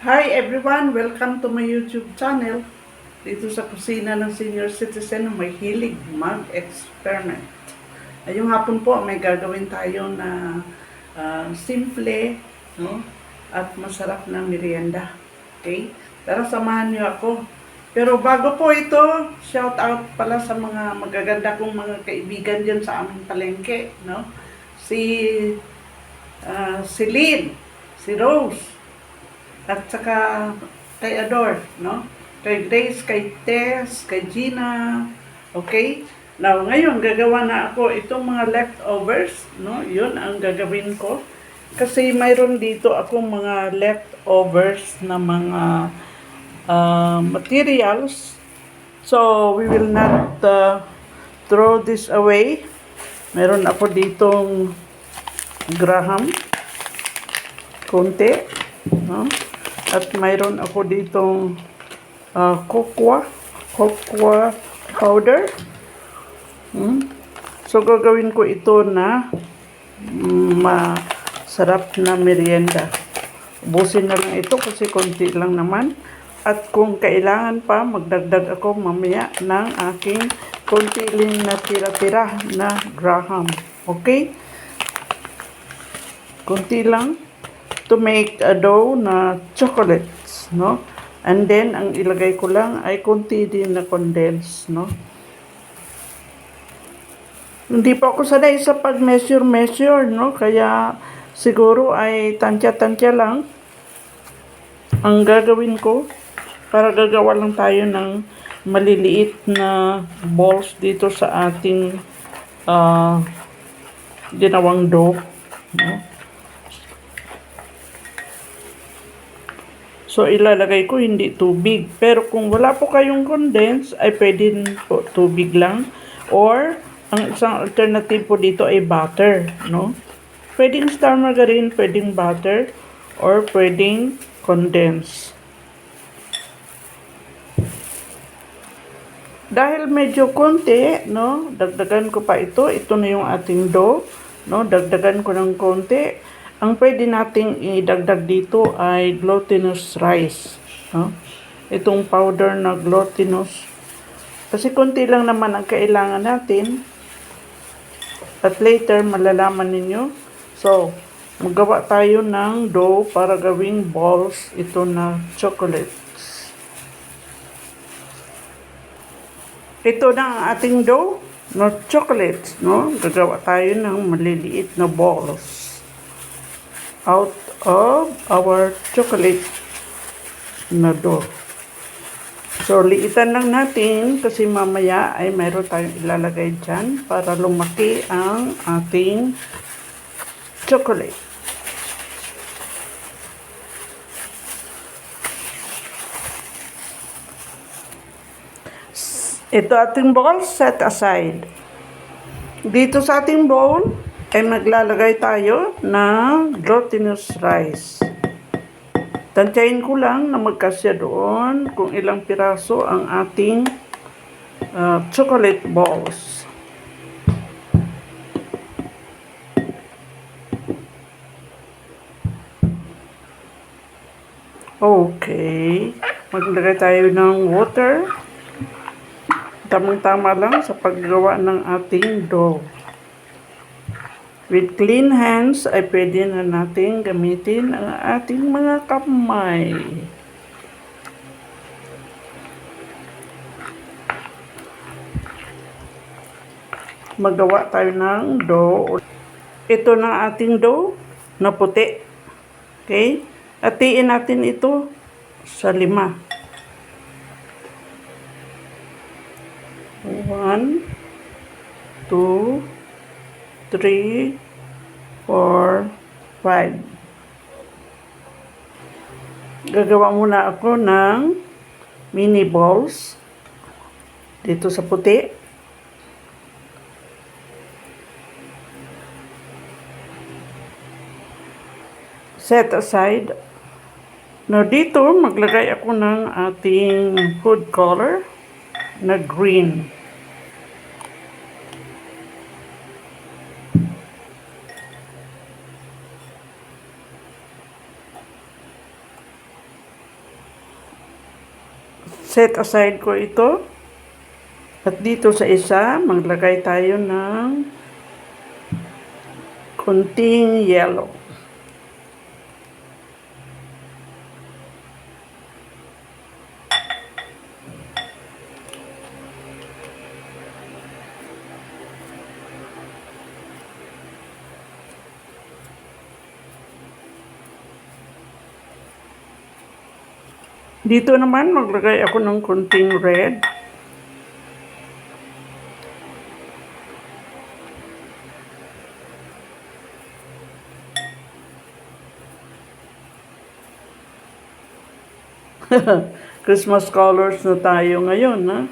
Hi everyone! Welcome to my YouTube channel. Dito sa kusina ng senior citizen na may hilig mag-experiment. Ngayong hapon po may gagawin tayo na simple, no? At masarap na merienda. Okay? Tara samahan niyo ako. Pero bago po ito, shout out pala sa mga magaganda kong mga kaibigan dyan sa aming palengke, no? Si Lynn, si Rose, at saka kay Ador, no? Kay Grace, kay Tess, kay Gina. Okay? Now, ngayon, gagawa na ako itong mga leftovers, no? Yun ang gagawin ko. Kasi mayroon dito akong mga leftovers na mga materials. So, we will not throw this away. Meron ako ditong graham, konti, no? At mayroon ako ditong cocoa powder. So, gagawin ko ito na masarap na merienda. Ubusin na lang ito kasi konti lang naman. At kung kailangan pa, magdagdag ako mamaya ng aking konti lang na tira-tira na graham. Okay? Konti lang to make a dough na chocolates, no? And then, ang ilagay ko lang ay konti din na condense, no? Hindi pa ako sanay sa pag-measure, no? Kaya, siguro ay tansya-tansya lang ang gagawin ko para gagawa lang tayo ng maliliit na balls dito sa ating ginawang dough, no? So, ilalagay ko hindi tubig. Pero kung wala po kayong condense, ay pwede po tubig lang. Or, ang isang alternative po dito ay butter, no? Pwedeng star margarine, pwedeng butter, or pwedeng condense. Dahil medyo konti, no? Dagdagan ko pa ito. Ito na yung ating dough, no? Dagdagan ko ng konti. Ang pwede nating idagdag dito ay glutinous rice, no? Itong powder na glutinous. Kasi konti lang naman ang kailangan natin. At later, malalaman ninyo. So, magawa tayo ng dough para gawing balls ito na chocolates. Ito na ang ating dough na chocolates, no? Gagawa tayo ng maliliit na balls out of our chocolate na dough. So, liitan lang natin kasi mamaya ay mayroon tayong ilalagay dyan para lumaki ang ating chocolate. Ito ating bowl, set aside. Dito sa ating bowl, ay maglalagay tayo ng glutinous rice. Tansyahin ko lang na magkasya doon kung ilang piraso ang ating chocolate balls. Okay. Maglagay tayo ng water. Tamang-tama lang sa paggawa ng ating dough. With clean hands ay pwede na natin gamitin ang ating mga kamay. Magawa tayo ng dough. Ito na ating dough na puti. Okay? Hatiin natin ito sa 5. 1, 2, 3, 4, 5. Gagawa muna ako ng mini balls dito sa puti. Set aside. Now dito maglagay ako ng ating food color na green. Set aside ko ito. At dito sa isa, maglagay tayo ng konting yellow. Dito naman, maglagay ako ng konting red. Christmas colors na tayo ngayon, ha?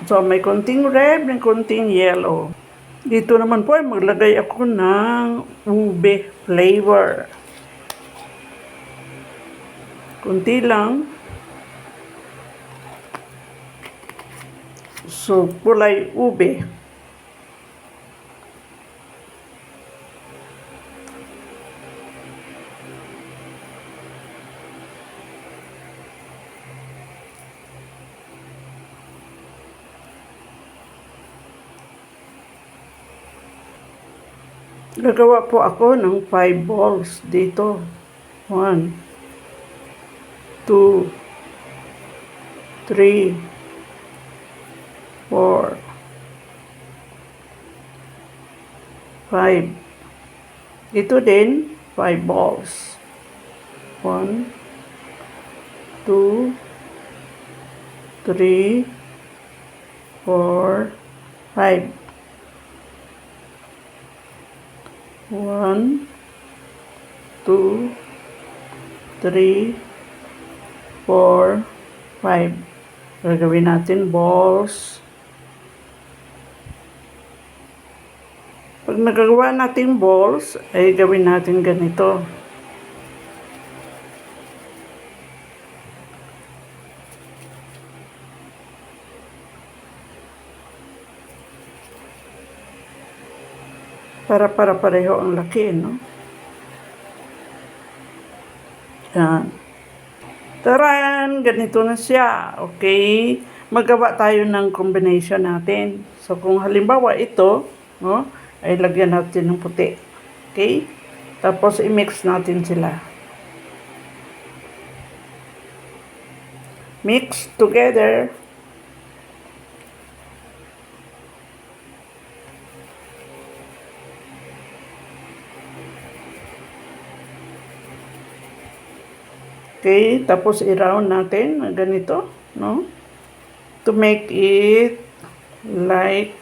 So, may konting red, may konting yellow. Dito naman po, maglagay ako ng ube flavor. Kunti lang. So, kulay ube. Gagawa po ako ng 5 balls dito. 1, 2, 3, 4, 5. Ito din, 5 balls. 1, 2, 3, 4, 5. 1, 2, 3, 4, 5. Gagawin natin balls. Pag nagagawa natin balls, ay gawin natin ganito. Para pareho ang laki, no? Yan. Taran! Ganito na siya. Okay? Magawa tayo ng combination natin. So, kung halimbawa ito, no? Ay lagyan natin ng puti. Okay? Tapos, i-mix natin sila. Mix together. Okay, tapos i-round natin na ganito, no? To make it like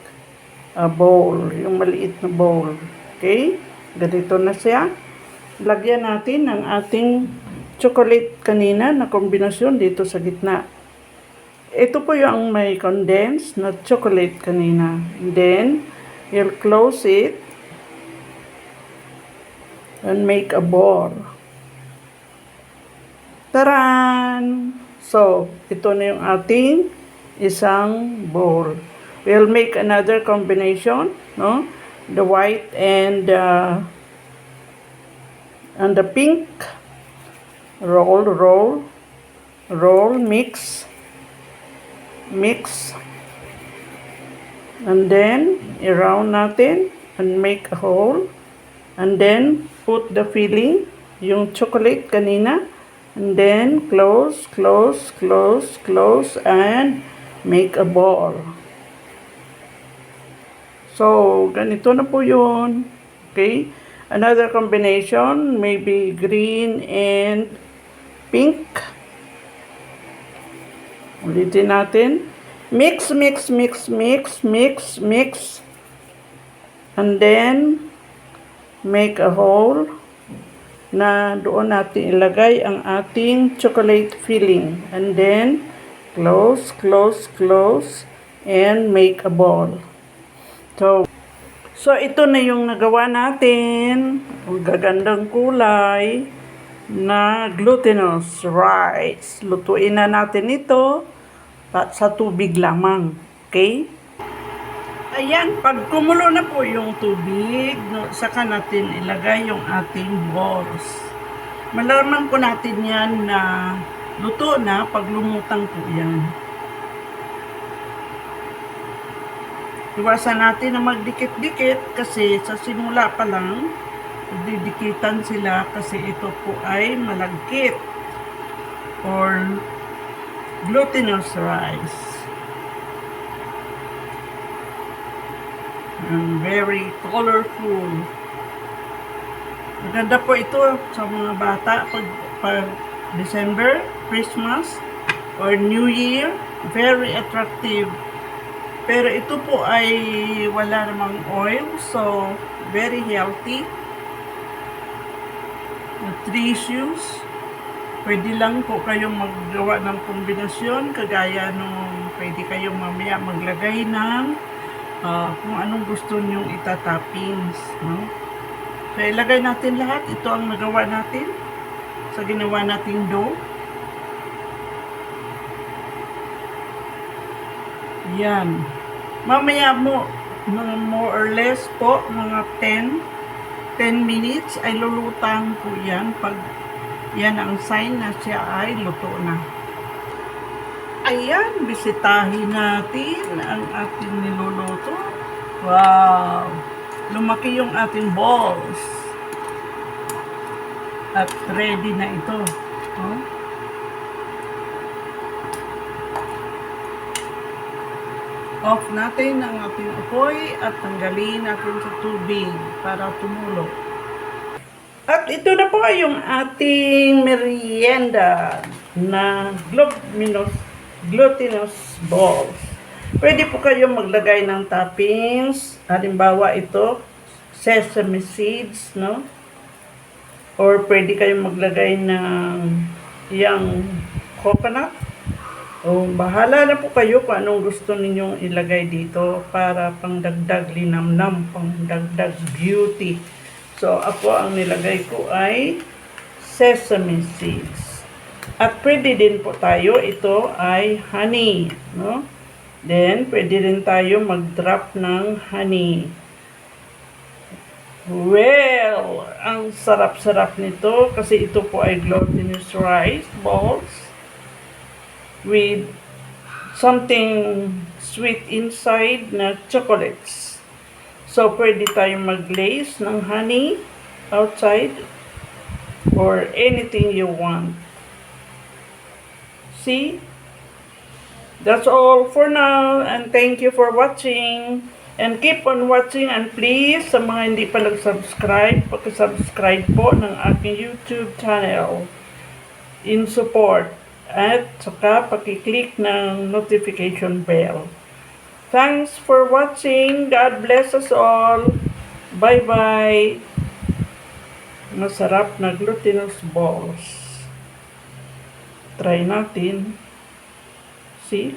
a bowl, yung maliit na bowl. Okay? Ganito na siya. Lagyan natin ng ating chocolate kanina na kombinasyon dito sa gitna. Ito po yung may condensed na chocolate kanina. And then, you'll close it and make a ball. Taran! So, ito na yung ating isang bowl. We'll make another combination, no? The white and the pink. Roll, mix. And then, i-round natin and make a hole. And then, put the filling, yung chocolate kanina. And then, close, and make a ball. So, ganito na po yun. Okay? Another combination, maybe green and pink. Ulitin natin. Mix. And then, make a hole na doon natin ilagay ang ating chocolate filling. And then, close, and make a ball. So ito na yung nagawa natin. Ang gagandang kulay na glutinous rice. Lutuin na natin ito sa tubig lamang. Okay? Ayan, pag kumulo na po yung tubig, saka natin ilagay yung ating balls. Malaman po natin yan na luto na pag lumutang po yan. Iwasan natin na magdikit-dikit kasi sa simula pa lang, didikitan sila kasi ito po ay malagkit or glutinous rice. And very colorful. Maganda po ito sa mga bata pag December, Christmas, or New Year. Very attractive. Pero ito po ay wala namang oil, so very healthy. Nutritious. Pwede lang po kayong maggawa ng kombinasyon, kagaya nung pwede kayong mamaya maglagay ng kung anong gusto nyong itatoppings. No? So, ilagay natin lahat. Ito ang nagawa natin sa ginawa nating dough. Yan. Mamaya mo, mga more or less po, mga 10 minutes ay lulutang po yan. Pag yan ang sign na siya ay luto na. Ayan, bisitahin natin ang ating niluluto. Wow! Lumaki yung ating balls. At ready na ito. Oh. Off natin ang ating apoy at tanggalin natin sa tubig para tumulo. At ito na po yung ating merienda na glutinous balls. Pwede po kayong maglagay ng toppings. Halimbawa ito, sesame seeds, no? Or pwede kayong maglagay ng yung coconut. O bahala na po kayo kung anong gusto ninyong ilagay dito para pangdagdag linamnam, pangdagdag beauty. So, ako ang nilagay ko ay sesame seeds. At pwede din po tayo, ito ay honey, no? Then, pwede din tayo mag-drop ng honey. Well, ang sarap-sarap nito kasi ito po ay glutinous rice balls with something sweet inside na chocolates. So, pwede tayong mag-glaze ng honey outside or anything you want. See? That's all for now and thank you for watching. And keep on watching and please, sa mga hindi pa nag-subscribe, pag-subscribe po ng aking YouTube channel in support. At saka pakiclick ng notification bell. Thanks for watching. God bless us all. Bye-bye. Masarap na glutinous balls. Try natin. See?